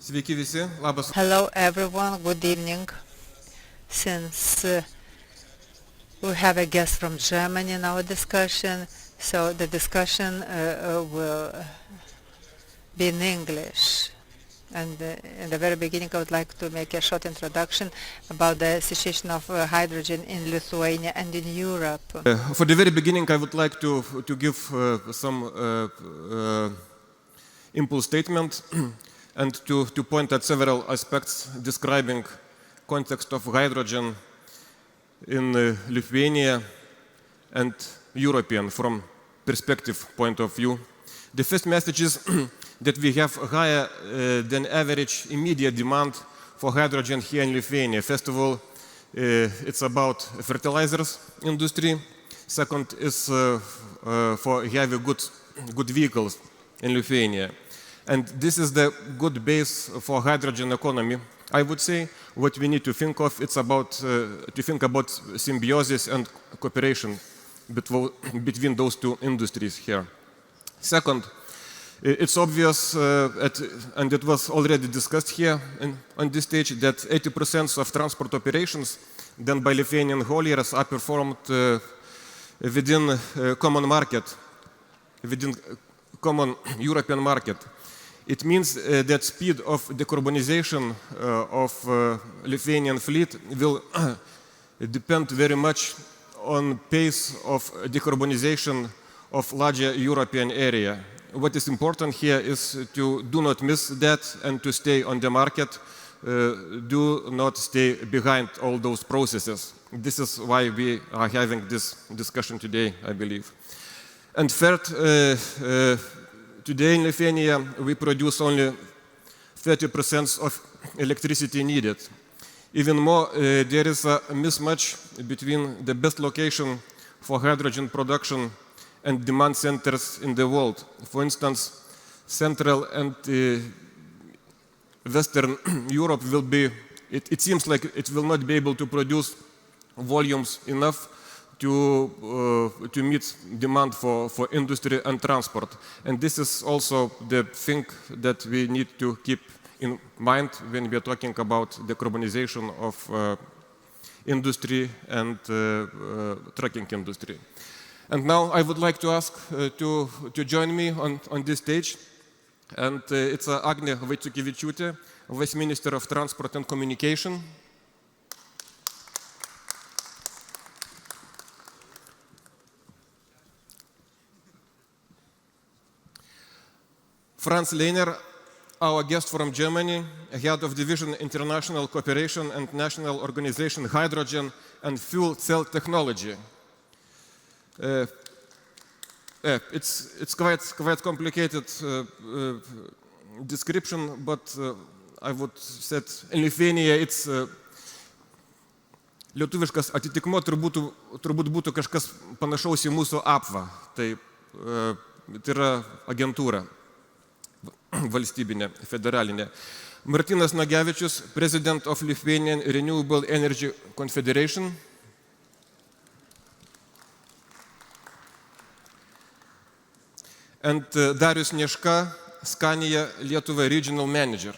Sveiki visi, labas. Hello everyone, good evening. Since we have a guest from Germany in our discussion, so the discussion will be in English. And in the very beginning, I would like to make a short introduction about the situation of hydrogen in Lithuania and in Europe. For the very beginning, I would like to give some impulse statement and to point at several aspects describing context of hydrogen in Lithuania and European from perspective point of view. The first message is that we have higher than average immediate demand for hydrogen here in Lithuania. First of all, it's about fertilizers industry. Second is for heavy good vehicles in Lithuania. And this is the good base for hydrogen economy. I would say what we need to think of, it's about to think about symbiosis and cooperation between those two industries here. Second, it's obvious, and it was already discussed here on this stage, that 80% of transport operations done by Lithuanian hauliers are performed within common market, within common European market. It means that speed of decarbonization of Lithuanian fleet will depend very much on pace of decarbonization of larger European area. What is important here is to do not miss that and to stay on the market, do not stay behind all those processes. This is why we are having this discussion today, I believe. And third, today in Lithuania we produce only 30% of electricity needed. Even more, there is a mismatch between the best location for hydrogen production and demand centers in the world. For instance, Central and Western Europe will be, it seems like it will not be able to produce volumes enough to meet demand for industry and transport. And this is also the thing that we need to keep in mind when we are talking about decarbonization of industry and trucking industry. And now I would like to ask to join me on this stage. And it's Agnė Vaiciukevičiūtė, Vice Minister of Transport and Communication. Franz Lehner, our guest from Germany, Head of Division International Cooperation and National Organization Hydrogen and Fuel Cell Technology. It's quite complicated description, but I would say in Lithuania it's lietuviškas atitikmuo turbūt būtų kažkas panašaus į mūsų apva. Tai yra agentūra valstybinė, federalinė. Martynas Nagevičius, President of Lithuanian Renewable Energy Confederation. And Darius Neška, Scania Lietuva Regional Manager.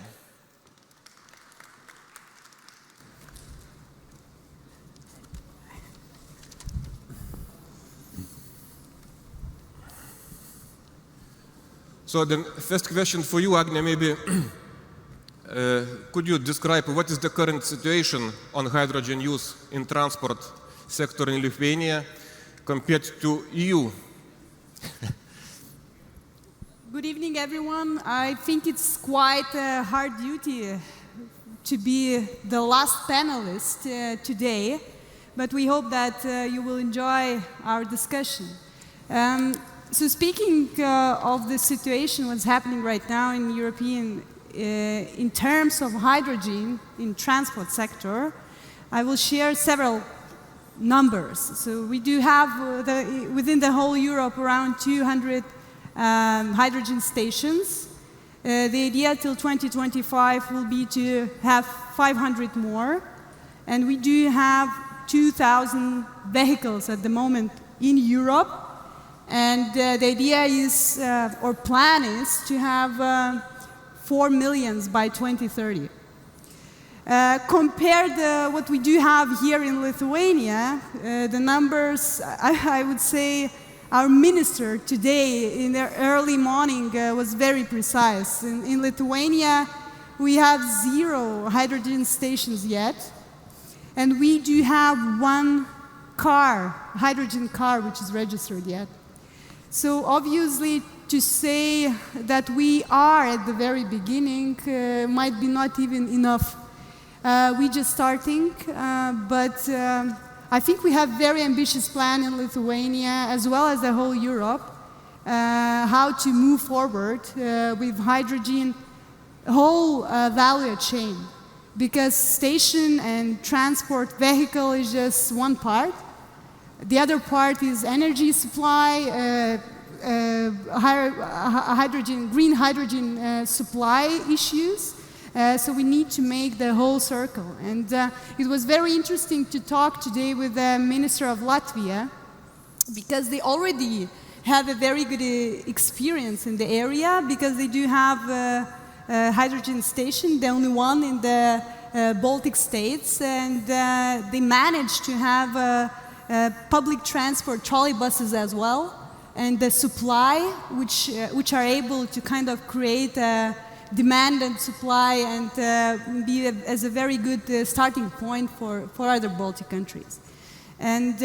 So the first question for you, Agnė, maybe could you describe what is the current situation on hydrogen use in transport sector in Lithuania compared to EU? Good evening, everyone. I think it's quite a hard duty to be the last panelist today, but we hope that you will enjoy our discussion. So speaking of the situation, what's happening right now in European, in terms of hydrogen in transport sector, I will share several numbers. So we do have within the whole Europe around 200 hydrogen stations. The idea till 2025 will be to have 500 more, and we do have 2,000 vehicles at the moment in Europe. And the idea is, or plan is, to have 4 million by 2030. Compared what we do have here in Lithuania, the numbers, I would say, our minister today in the early morning was very precise. In Lithuania, we have 0 hydrogen stations yet, and we do have 1 car, hydrogen car, which is registered yet. So obviously, to say that we are at the very beginning might be not even enough. We're just starting, but I think we have very ambitious plan in Lithuania, as well as the whole Europe, how to move forward with hydrogen whole value chain. Because station and transport vehicle is just one part. The other part is energy supply, green hydrogen supply issues. So we need to make the whole circle. And it was very interesting to talk today with the Minister of Latvia, because they already have a very good experience in the area, because they do have a hydrogen station, the only one in the Baltic states, and they managed to have public transport trolley buses as well, and the supply, which are able to kind of create demand and supply and be as a very good starting point for other Baltic countries. And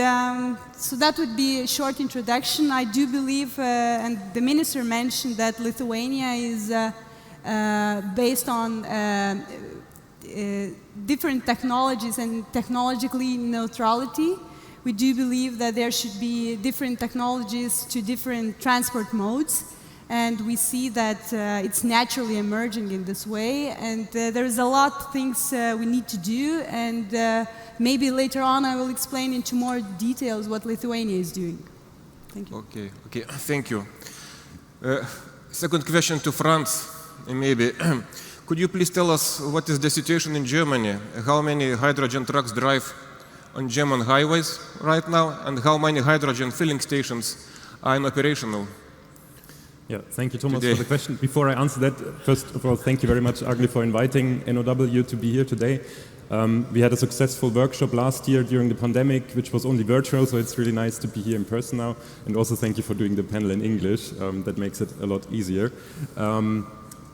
so that would be a short introduction. I do believe, and the minister mentioned that Lithuania is based on different technologies and technologically neutrality. We do believe that there should be different technologies to different transport modes. And we see that it's naturally emerging in this way, and there's a lot of things we need to do, and maybe later on I will explain into more details what Lithuania is doing. Thank you. Okay, thank you. Second question to Franz, maybe. Could you please tell us what is the situation in Germany? How many hydrogen trucks drive on German highways right now, and how many hydrogen filling stations are operational? Yeah, thank you, Tomas, for the question. Before I answer that, first of all, thank you very much, Agnė, for inviting NOW to be here today. We had a successful workshop last year during the pandemic, which was only virtual, so it's really nice to be here in person now. And also thank you for doing the panel in English. That makes it a lot easier.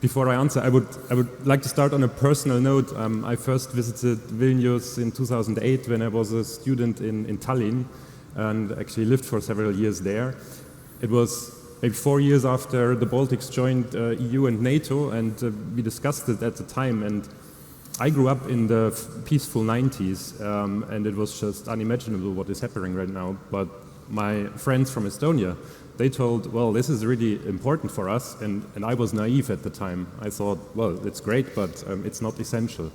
Before I answer, I would like to start on a personal note. I first visited Vilnius in 2008 when I was a student in Tallinn, and actually lived for several years there. It was maybe 4 years after the Baltics joined EU and NATO, and we discussed it at the time. And I grew up in the peaceful 90s, and it was just unimaginable what is happening right now. But my friends from Estonia, they told, well, this is really important for us, and I was naive at the time. I thought, well, it's great, but it's not essential.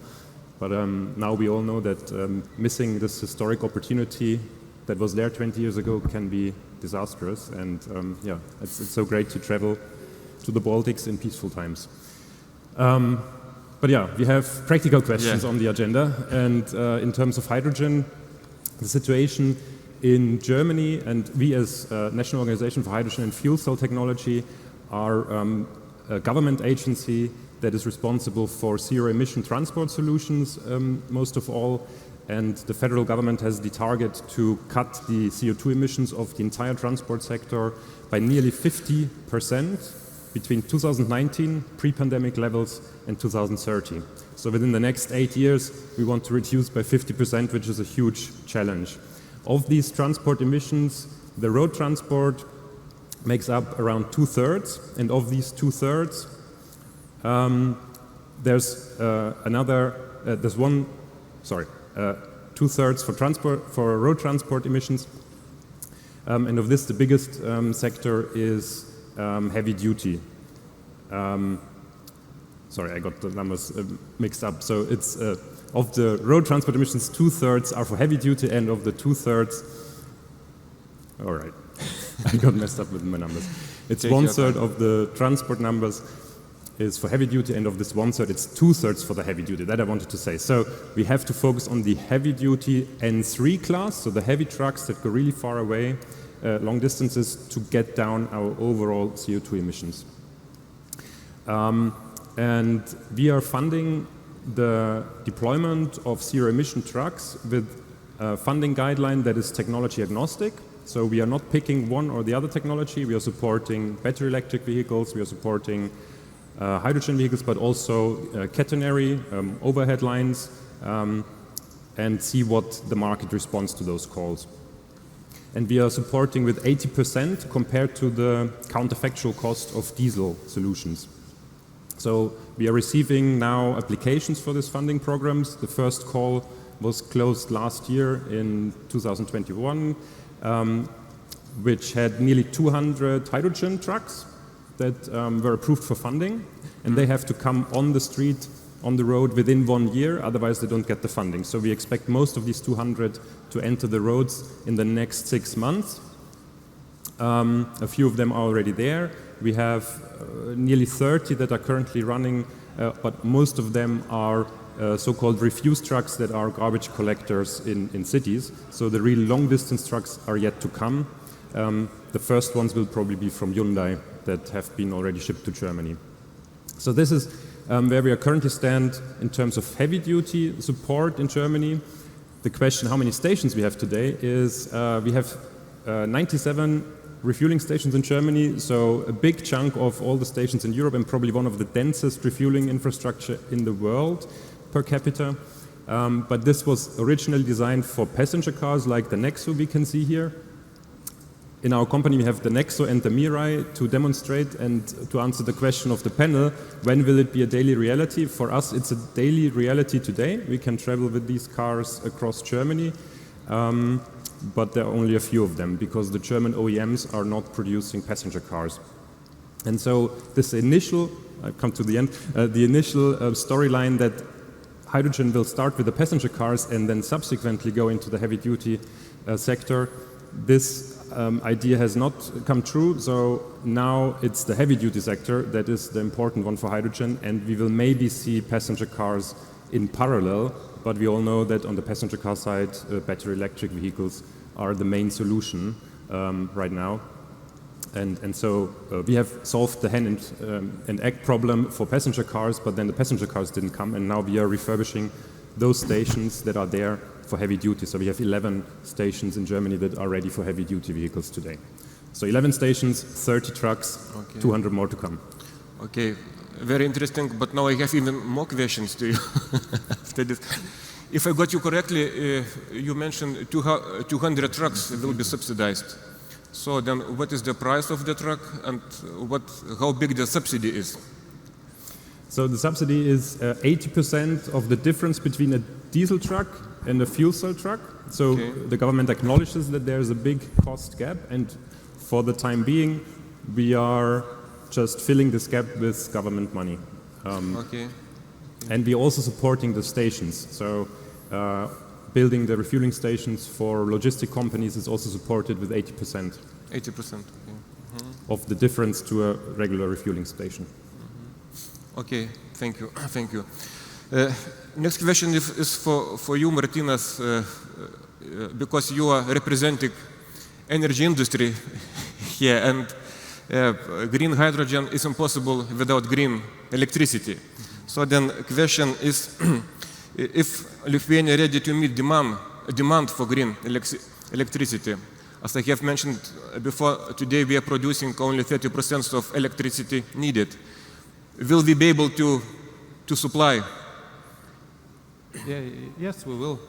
But now we all know that missing this historic opportunity that was there 20 years ago can be disastrous, and yeah, it's so great to travel to the Baltics in peaceful times. But yeah, we have practical questions on the agenda, and in terms of hydrogen, the situation in Germany, and we as National Organization for Hydrogen and Fuel Cell Technology are a government agency that is responsible for zero-emission transport solutions, most of all. And the federal government has the target to cut the CO2 emissions of the entire transport sector by nearly 50% between 2019, pre-pandemic levels, and 2030. So within the next 8 years, we want to reduce by 50%, which is a huge challenge. Of these transport emissions, the road transport makes up around 2/3, and of these 2/3, there's 2/3 for road transport emissions, and of this the biggest sector is heavy duty. Sorry, I got the numbers mixed up. So it's of the road transport emissions, 2/3 are for heavy duty, and of the 2/3, all right, I got messed up with my numbers. It's 1/3 of the transport numbers is for heavy duty, and of this 1/3, it's 2/3 for the heavy duty. That I wanted to say. So we have to focus on the heavy duty N3 class, so the heavy trucks that go really far away, long distances, to get down our overall CO2 emissions. And we are funding the deployment of zero-emission trucks with a funding guideline that is technology agnostic. So we are not picking one or the other technology. We are supporting battery electric vehicles, we are supporting hydrogen vehicles, but also catenary overhead lines, and see what the market responds to those calls. And we are supporting with 80% compared to the counterfactual cost of diesel solutions. So we are receiving now applications for these funding programs. The first call was closed last year in 2021, which had nearly 200 hydrogen trucks that were approved for funding, and they have to come on the street, on the road within 1 year, otherwise they don't get the funding. So we expect most of these 200 to enter the roads in the next 6 months. A few of them are already there. We have nearly 30 that are currently running, but most of them are so-called refuse trucks that are garbage collectors in cities. So the real long-distance trucks are yet to come. The first ones will probably be from Hyundai that have been already shipped to Germany. So this is where we are currently stand in terms of heavy-duty support in Germany. The question how many stations we have today is we have 97 refueling stations in Germany, so a big chunk of all the stations in Europe and probably one of the densest refueling infrastructure in the world per capita. But this was originally designed for passenger cars like the Nexo we can see here. In our company we have the Nexo and the Mirai to demonstrate and to answer the question of the panel, when will it be a daily reality? For us it's a daily reality today. We can travel with these cars across Germany, but there are only a few of them because the German OEMs are not producing passenger cars. And so this initial, I've come to the end, the initial storyline that hydrogen will start with the passenger cars and then subsequently go into the heavy-duty sector, this idea has not come true, so now it's the heavy-duty sector that is the important one for hydrogen, and we will maybe see passenger cars in parallel, but we all know that on the passenger car side, battery electric vehicles are the main solution right now. And so we have solved the hen and egg problem for passenger cars, but then the passenger cars didn't come, and now we are refurbishing those stations that are there for heavy duty. So we have 11 stations in Germany that are ready for heavy duty vehicles today. So 11 stations, 30 trucks, okay. 200 more to come. Okay, very interesting, but now I have even more questions to you after this. If I got you correctly, you mentioned 200 trucks will be subsidized. So then what is the price of the truck and how big the subsidy is? So the subsidy is 80% of the difference between a diesel truck and a fuel cell truck. So okay. The government acknowledges that there is a big cost gap, and for the time being we are just filling this gap with government money. Okay. And we're also supporting the stations. So building the refueling stations for logistic companies is also supported with 80%. 80%, okay. Mm-hmm. Of the difference to a regular refueling station. Mm-hmm. Okay, thank you. Thank you. Next question is for you, Martynas, because you are representing energy industry here, and green hydrogen is impossible without green electricity. So then question is, if Lithuania ready to meet demand for green electricity, as I have mentioned before, today we are producing only 30% of electricity needed. Will we be able to supply? Yeah, yes, we will.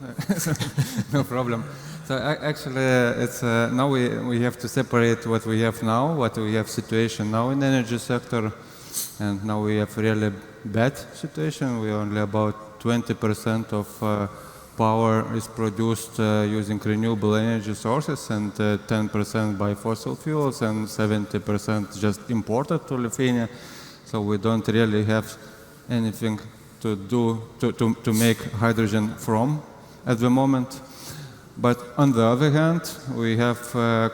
No problem. So actually, it's now we have to separate what we have now, what we have situation now in the energy sector, and now we have really bad situation. We only about 20% of power is produced using renewable energy sources, and 10% by fossil fuels, and 70% just imported to Lithuania. So we don't really have anything to do to make hydrogen from at the moment. But on the other hand, we have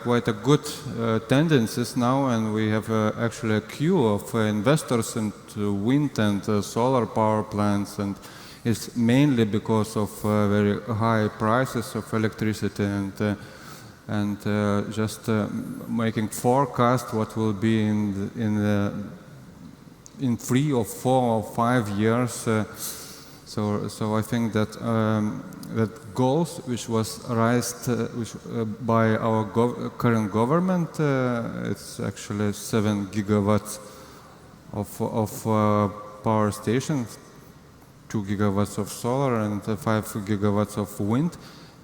quite a good tendencies now, and we have actually a queue of investors into wind and solar power plants, and it's mainly because of very high prices of electricity and just making forecast what will be in in 3 or 4 or 5 years. So I think that that goals which was raised by our current government, it's actually 7 gigawatts of power stations, 2 gigawatts of solar and 5 gigawatts of wind,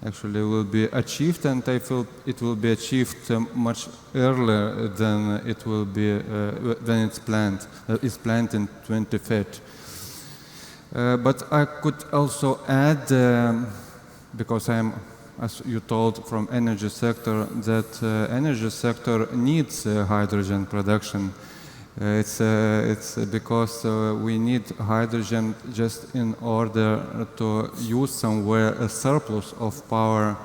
actually will be achieved, and I feel it will be achieved much earlier than it will be than it's planned. It's planned in 2030. But I could also add, because I am, as you told, from energy sector, that energy sector needs hydrogen production. It's because we need hydrogen just in order to use somewhere a surplus of power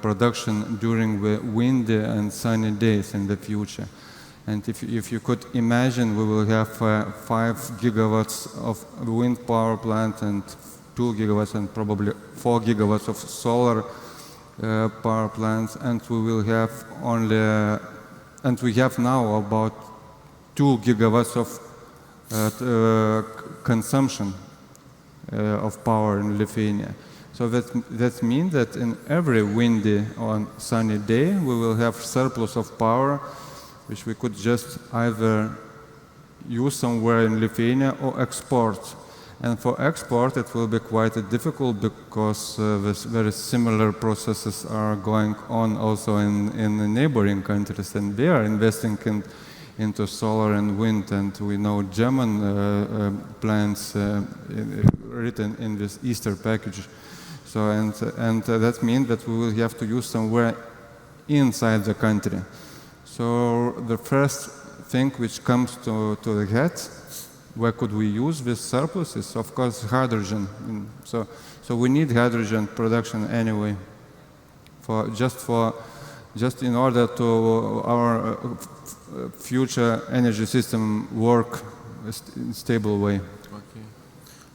production during the windy and sunny days in the future. And if you could imagine, we will have 5 gigawatts of wind power plant and 2 gigawatts and probably 4 gigawatts of solar power plants, and we will have only, and we have now about 2 gigawatts of consumption of power in Lithuania. So that means that in every windy or sunny day, we will have surplus of power, which we could just either use somewhere in Lithuania or export. And for export, it will be quite difficult because very similar processes are going on also in the neighboring countries, and they are investing into solar and wind, and we know German plans written in this Easter package. So and that means that we will have to use somewhere inside the country. So the first thing which comes to the head, where could we use this surplus, is of course hydrogen. So we need hydrogen production anyway, just in order to our future energy system work in a stable way.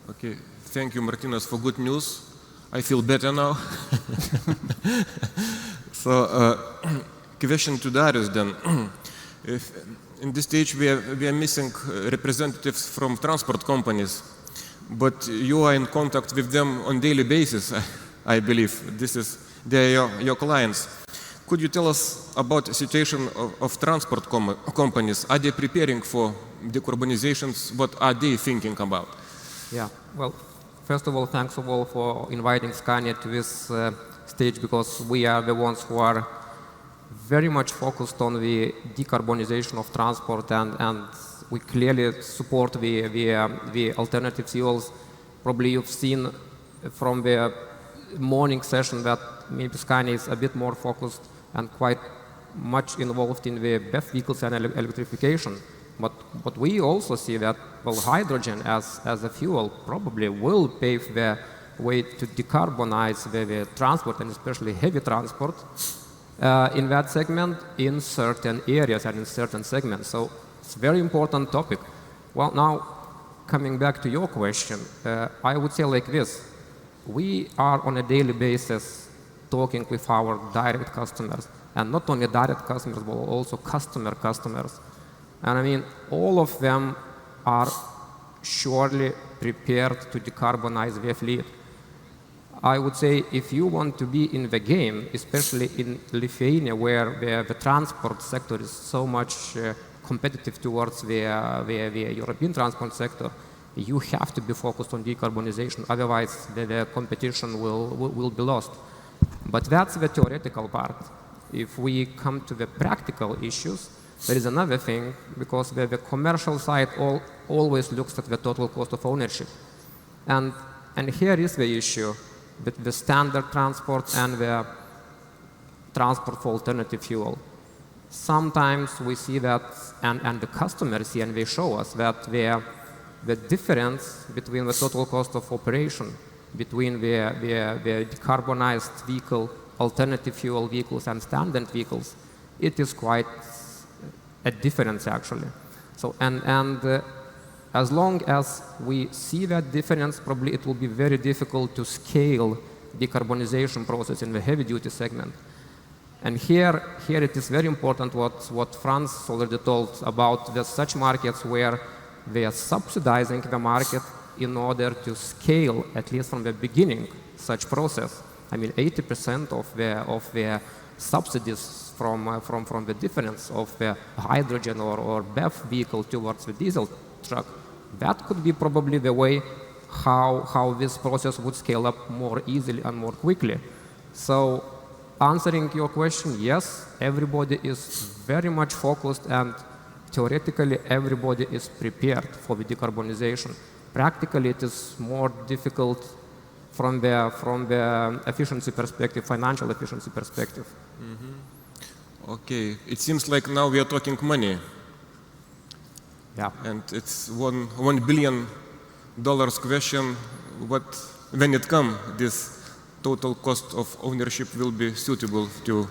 Okay. Thank you, Martinas, for good news. I feel better now. So, question to Darius then. In this stage we are missing representatives from transport companies, but you are in contact with them on daily basis, I believe. They are your clients. Could you tell us about the situation of transport companies? Are they preparing for decarbonizations? What are they thinking about? Yeah, well, first of all, thanks all for inviting Scania to this stage, because we are the ones who are very much focused on the decarbonization of transport, and we clearly support the alternative fuels. Probably you've seen from the morning session that maybe Scania is a bit more focused and quite much involved in the BEV vehicles and electrification. But we also see that, well, hydrogen as a fuel probably will pave the way to decarbonize the transport, and especially heavy transport, in that segment, in certain areas and in certain segments. So it's a very important topic. Well, now, coming back to your question, I would say like this. We are on a daily basis talking with our direct customers, and not only direct customers, but also customers. And I mean, all of them are surely prepared to decarbonize their fleet. I would say if you want to be in the game, especially in Lithuania, where the transport sector is so much competitive towards the European transport sector, you have to be focused on decarbonization. Otherwise, the competition will be lost. But that's the theoretical part. If we come to the practical issues, there is another thing, because the commercial side always looks at the total cost of ownership. And here is the issue with the standard transport and the transport for alternative fuel. Sometimes we see that, and the customers see, and they show us that the difference between the total cost of operation between the decarbonized vehicle, alternative fuel vehicles, and standard vehicles, it is quite a difference actually. So as long as we see that difference, probably it will be very difficult to scale decarbonization process in the heavy-duty segment. And here it is very important what Franz already told about such markets where they are subsidizing the market in order to scale, at least from the beginning, such process. I mean, 80% of the subsidies from the difference of the hydrogen or BEV vehicle towards the diesel truck, that could be probably the way how this process would scale up more easily and more quickly. So, answering your question, yes, everybody is very much focused, and theoretically everybody is prepared for the decarbonization. Practically, it is more difficult from the efficiency perspective, financial efficiency perspective. Okay, it seems like now we are talking money. Yeah. And it's $1 billion question. When it comes, this total cost of ownership will be suitable to.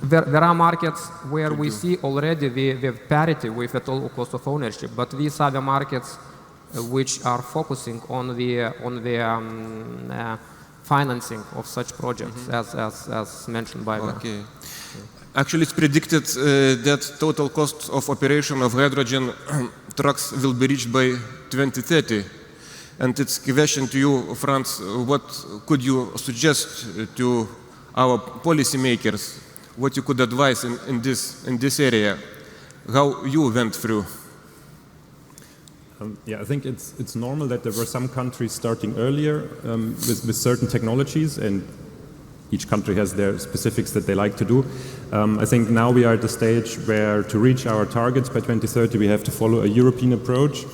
There are markets where we see already the parity with the total cost of ownership, but these are the markets which are focusing on the financing of such projects, as mentioned by Okay. Actually, it's predicted that total cost of operation of hydrogen trucks will be reached by 2030. And it's a question to you, Franz, what could you suggest to our policymakers? What you could advise in this area? How you went through? Yeah, I think it's normal that there were some countries starting earlier with certain technologies, and each country has their specifics that they like to do. I think now we are at the stage where to reach our targets by 2030 we have to follow a European approach,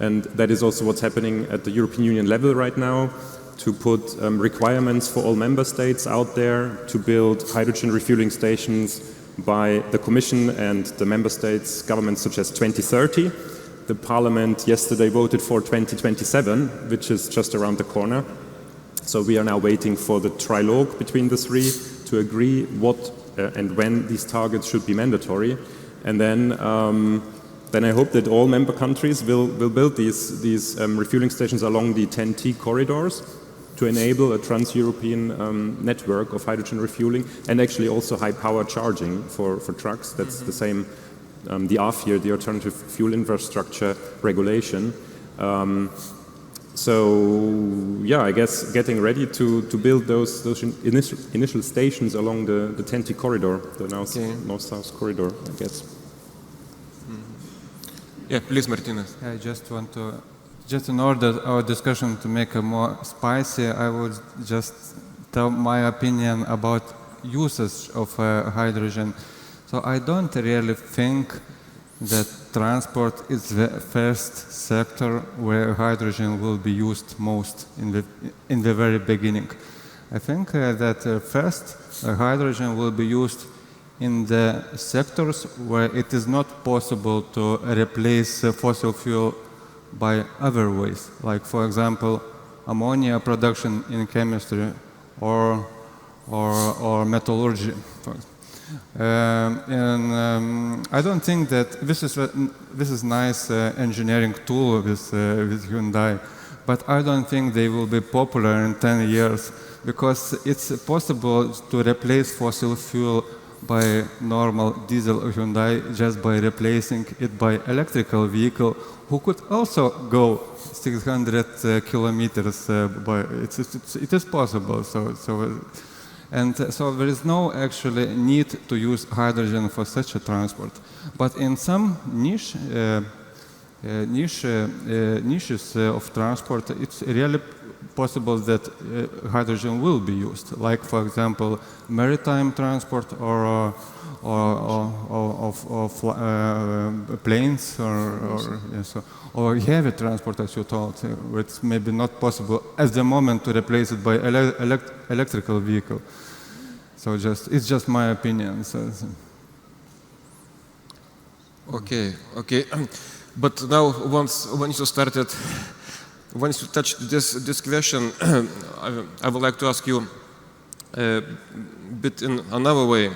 and that is also what's happening at the European Union level right now, to put requirements for all member states out there to build hydrogen refueling stations by the Commission and the member states' governments such as 2030. The Parliament yesterday voted for 2027, which is just around the corner. So we are now waiting for the trilogue between the three to agree what and when these targets should be mandatory. And then I hope that all member countries will build these refueling stations along the TEN-T corridors to enable a trans-European network of hydrogen refueling, and actually also high-power charging for trucks. That's the same, the AFIR, the Alternative Fuel Infrastructure Regulation. So yeah, I guess getting ready to build those initial stations along the TEN-T corridor, the north-south corridor, I guess. Yeah, please, Martinez. I just want to, just in order our discussion to make it more spicy, I would just tell my opinion about usage of hydrogen. So I don't really think that transport is the first sector where hydrogen will be used most in the very beginning. I think that first hydrogen will be used in the sectors where it is not possible to replace fossil fuel by other ways, like for example ammonia production in chemistry or metallurgy. I don't think that this is nice engineering tool with Hyundai, but I don't think they will be popular in 10 years, because it's possible to replace fossil fuel by normal diesel or Hyundai just by replacing it by electrical vehicle who could also go 600 kilometers. It is possible. So there is no actually need to use hydrogen for such a transport. But in some niches of transport, it's really possible that hydrogen will be used, like for example maritime transport or planes or heavy transport, as you told. It's maybe not possible at the moment to replace it by electrical vehicle. So it's just my opinion. Okay. But now once you touched this question, I would like to ask you a bit in another way.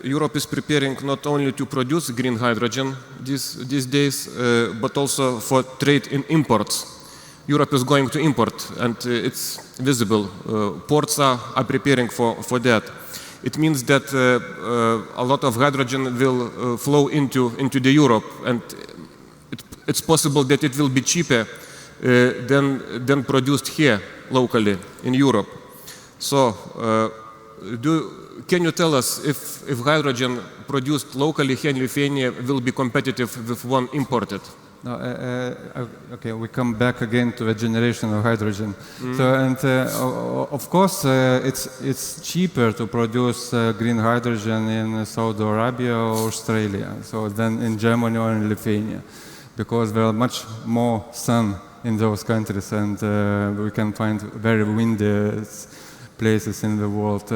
Europe is preparing not only to produce green hydrogen these days, but also for trade in imports. Europe is going to import, and it's visible. Ports are preparing for that. It means that a lot of hydrogen will flow into the Europe, and it's possible that it will be cheaper than produced here locally in Europe. So, can you tell us if hydrogen produced locally here in Lithuania will be competitive with one imported? No, okay, we come back again to the generation of hydrogen. So, and of course, it's cheaper to produce green hydrogen in Saudi Arabia or Australia, so than in Germany or in Lithuania, because there are much more sun in those countries, and we can find very windy places in the world.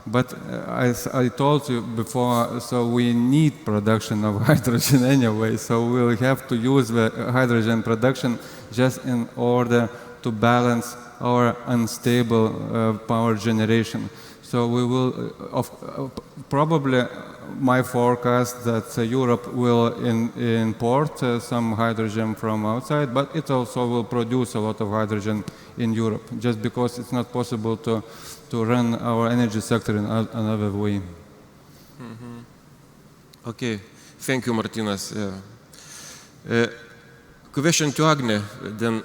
But as I told you before, so we need production of hydrogen anyway, so we'll have to use the hydrogen production just in order to balance our unstable power generation. So we will, probably my forecast that Europe will import some hydrogen from outside, but it also will produce a lot of hydrogen in Europe, just because it's not possible to run our energy sector in another way. Okay, thank you, Martinas. Question to Agnė, then.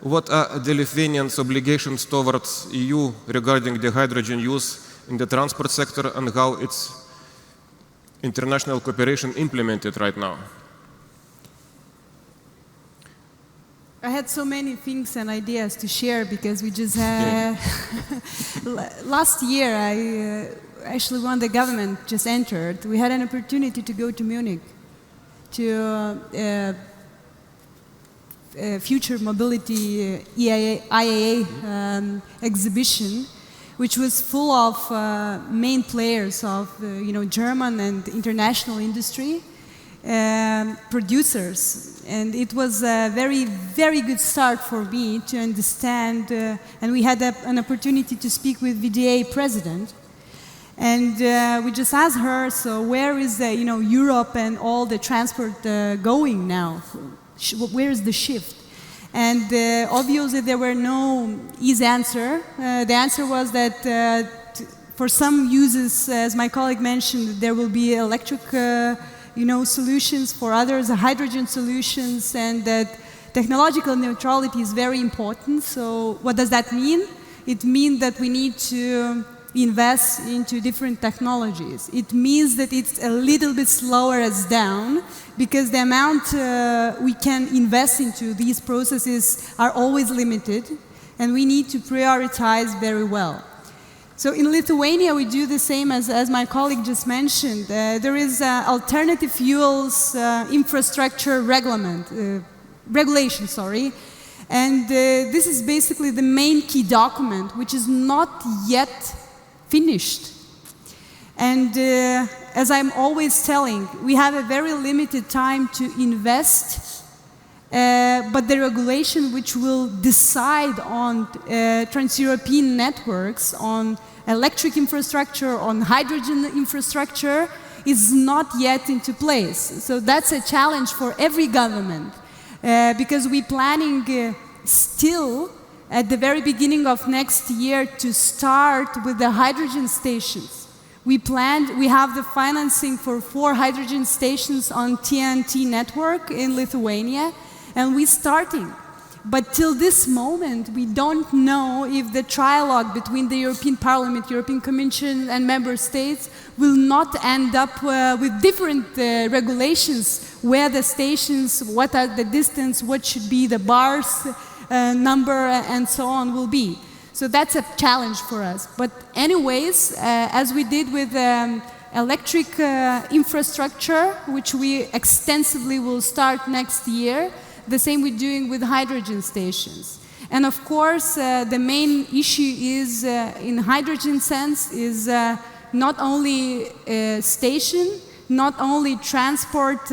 What are the Lithuanians' obligations towards EU regarding the hydrogen use in the transport sector, and how it's international cooperation implemented right now? I had so many things and ideas to share because we just last year actually when the government just entered, we had an opportunity to go to Munich to Future Mobility IAA exhibition, which was full of main players of German and international industry, producers, and it was a very, very good start for me to understand, and we had an opportunity to speak with VDA president, and we just asked her, so where is the, Europe and all the transport going now? Where is the shift? And obviously there were no easy answer. The answer was that for some uses, as my colleague mentioned, there will be electric solutions, for others hydrogen solutions, and that technological neutrality is very important. So what does that mean? It means that we need to invest into different technologies. It means that it's a little bit slower as down, because the amount we can invest into these processes are always limited, and we need to prioritize very well. So in Lithuania, we do the same as my colleague just mentioned. There is alternative fuels infrastructure regulation, and this is basically the main key document, which is not yet finished. And as I'm always telling, we have a very limited time to invest, but the regulation which will decide on trans-European networks, on electric infrastructure, on hydrogen infrastructure, is not yet into place. So that's a challenge for every government, because we're planning still at the very beginning of next year to start with the hydrogen stations. We have the financing for 4 hydrogen stations on TNT network in Lithuania, and we're starting. But till this moment, we don't know if the trialogue between the European Parliament, European Commission and member states will not end up with different regulations, where the stations, what are the distance, what should be the bars, number, and so on will be. So that's a challenge for us. But anyways, as we did with electric infrastructure, which we extensively will start next year, the same we're doing with hydrogen stations. And of course, the main issue is, in hydrogen sense, is not only station, not only transport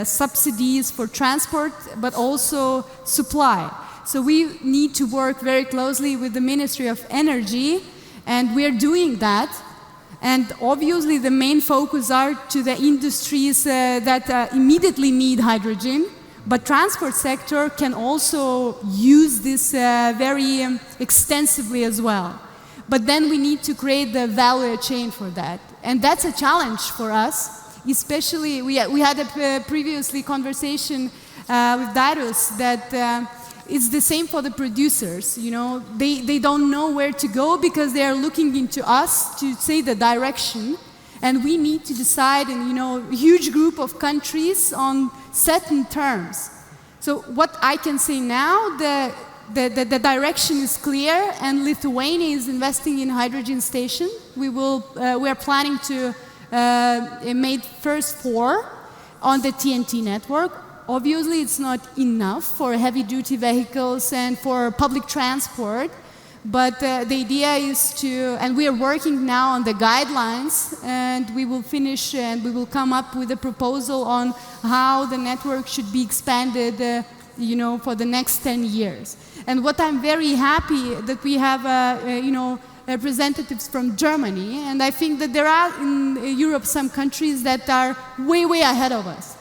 subsidies for transport, but also supply. So we need to work very closely with the Ministry of Energy, and we're doing that. And obviously the main focus are to the industries that immediately need hydrogen, but transport sector can also use this very extensively as well. But then we need to create the value chain for that. And that's a challenge for us. Especially, we had a previously conversation with Darius that it's the same for the producers. You know, they don't know where to go because they are looking into us to say the direction, and we need to decide in, you know, a huge group of countries on certain terms. So what I can say now, the direction is clear, and Lithuania is investing in hydrogen station. We are planning to make first 4 on the TNT network. Obviously, it's not enough for heavy-duty vehicles and for public transport, but the idea is to, and we are working now on the guidelines, and we will finish and we will come up with a proposal on how the network should be expanded, you know, for the next 10 years. And what I'm very happy that we have, you know, representatives from Germany, and I think that there are in Europe some countries that are way, way ahead of us.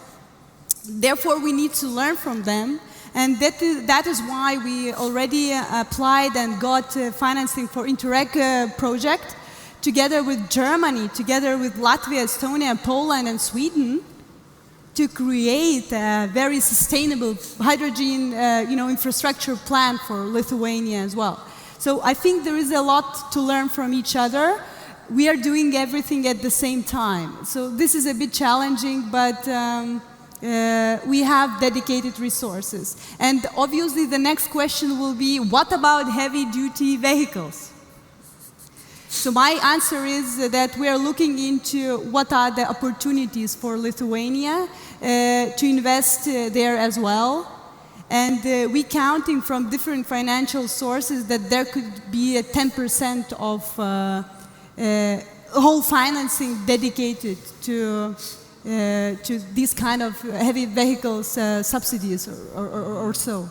Therefore, we need to learn from them, and that is why we already applied and got financing for Interreg project, together with Germany, together with Latvia, Estonia, Poland, and Sweden, to create a very sustainable hydrogen you know, infrastructure plan for Lithuania as well. So I think there is a lot to learn from each other. We are doing everything at the same time. So this is a bit challenging, but we have dedicated resources. And obviously the next question will be, what about heavy-duty vehicles? So my answer is that we are looking into what are the opportunities for Lithuania to invest there as well. And we counting from different financial sources that there could be a 10% of whole financing dedicated to these kind of heavy vehicles subsidies or so.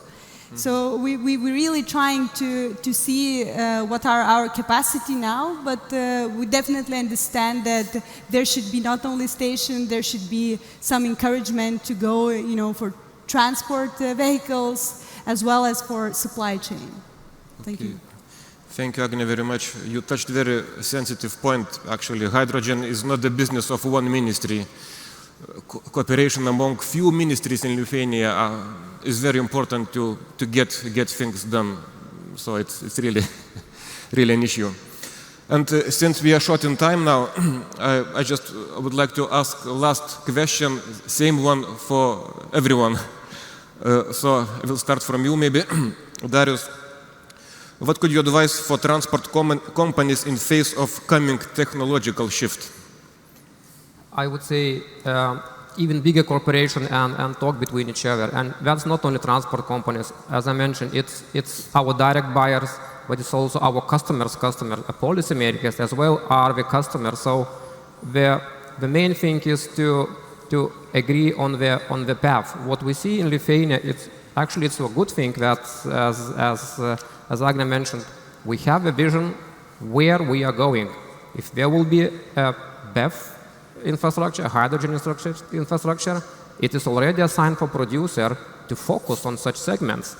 So we're really trying to see what are our capacity now, but we definitely understand that there should be not only station, there should be some encouragement to go, you know, for transport vehicles as well as for supply chain. Thank you. Thank you, Agnė, very much. You touched a very sensitive point, actually. Hydrogen is not the business of one ministry. Cooperation among few ministries in Lithuania is very important to get things done. So it's really an issue. And since we are short in time now, I just would like to ask last question, same one for everyone. So I will start from you maybe, Darius. What could you advise for transport companies in face of coming technological shift? I would say even bigger cooperation and talk between each other. And that's not only transport companies. As I mentioned, it's our direct buyers, but it's also our customers. Policymakers as well are the customers. So the main thing is to agree on the path. What we see in Lithuania, it's a good thing that, as Agnė mentioned, we have a vision where we are going. If there will be a BEV infrastructure, a hydrogen infrastructure, it is already a sign for producer to focus on such segments.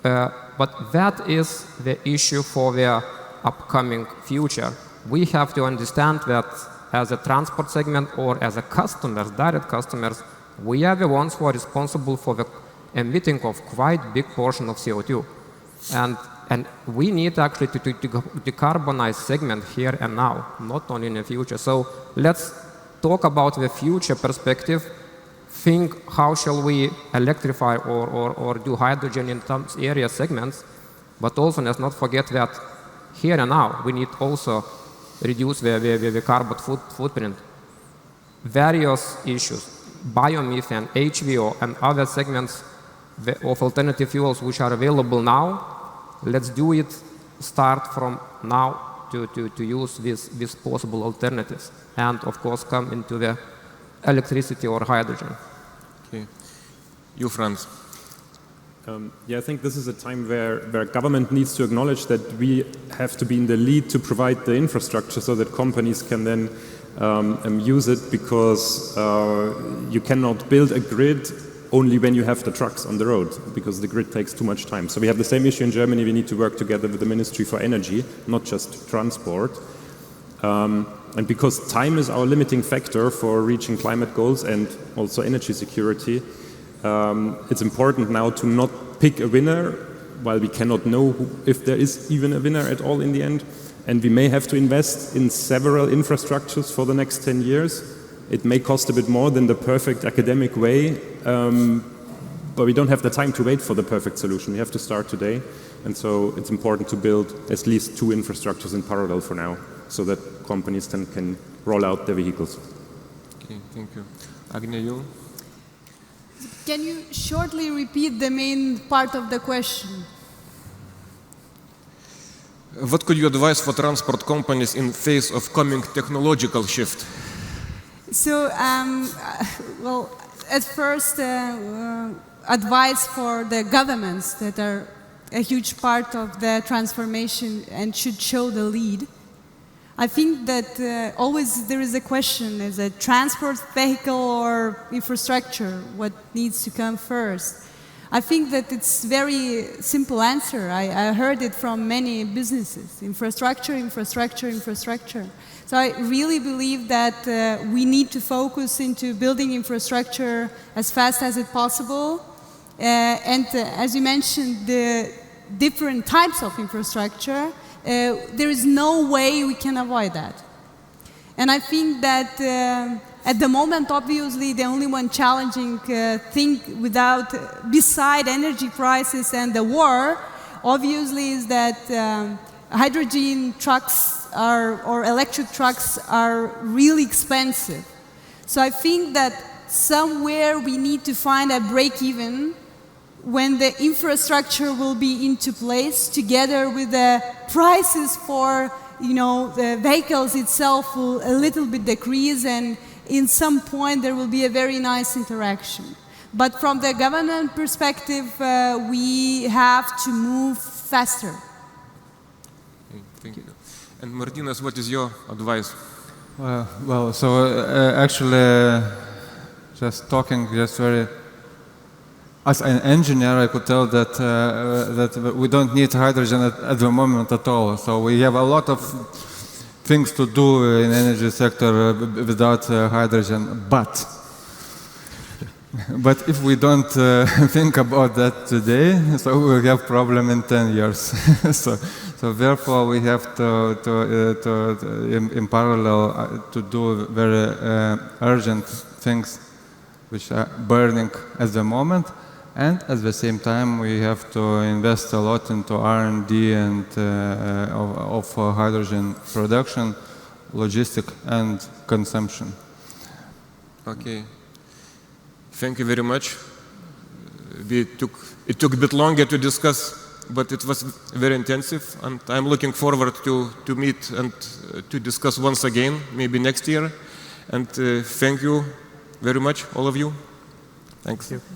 But that is the issue for the upcoming future. We have to understand that as a transport segment or as a customers, direct customers, we are the ones who are responsible for the emitting of quite big portion of CO2. And we need actually to decarbonize segment here and now, not only in the future. So let's talk about the future perspective. Think how shall we electrify or do hydrogen in some area segments, but also let's not forget that here and now we need also reduce the carbon footprint. Various issues, biomethane, HVO, and other segments of alternative fuels which are available now. Let's do it, start from now to use these possible alternatives. And of course come into the electricity or hydrogen. Okay. You, Franz. Yeah, I think this is a time where government needs to acknowledge that we have to be in the lead to provide the infrastructure so that companies can then use it, because you cannot build a grid only when you have the trucks on the road, because the grid takes too much time. So we have the same issue in Germany. We need to work together with the Ministry for Energy, not just transport. And because time is our limiting factor for reaching climate goals and also energy security, it's important now to not pick a winner, while we cannot know if there is even a winner at all in the end. And we may have to invest in several infrastructures for the next 10 years. It may cost a bit more than the perfect academic way, but we don't have the time to wait for the perfect solution. We have to start today. And so it's important to build at least 2 infrastructures in parallel for now, so that companies then can roll out their vehicles. Okay, thank you. Agnė, you? Can you shortly repeat the main part of the question? What could you advise for transport companies in face of coming technological shift? So, well, at first, advice for the governments that are a huge part of the transformation and should show the lead. I think that always there is a question, is it transport vehicle or infrastructure, what needs to come first? I think that it's very simple answer. I heard it from many businesses, infrastructure, infrastructure, infrastructure. So I really believe that we need to focus into building infrastructure as fast as it's possible. And as you mentioned, the different types of infrastructure, there is no way we can avoid that. And I think that at the moment, obviously, the only one challenging thing beside energy prices and the war, obviously, is that hydrogen trucks or electric trucks are really expensive. So I think that somewhere we need to find a break-even when the infrastructure will be into place, together with the prices for, the vehicles itself will a little bit decrease, and in some point there will be a very nice interaction. But from the government perspective, we have to move faster. Okay, thank you. And Martynas, what is your advice? Well, so actually, just talking very. As an engineer, I could tell that that we don't need hydrogen at the moment at all. So we have a lot of things to do in energy sector without hydrogen. But if we don't think about that today, so we will have problem in 10 years. So therefore, we have to in parallel to do very urgent things which are burning at the moment. And at the same time, we have to invest a lot into R&D and of hydrogen production, logistics, and consumption. Okay. Thank you very much. It took a bit longer to discuss, but it was very intensive, and I'm looking forward to meet and to discuss once again, maybe next year. And thank you very much, all of you. Thanks. Thank you.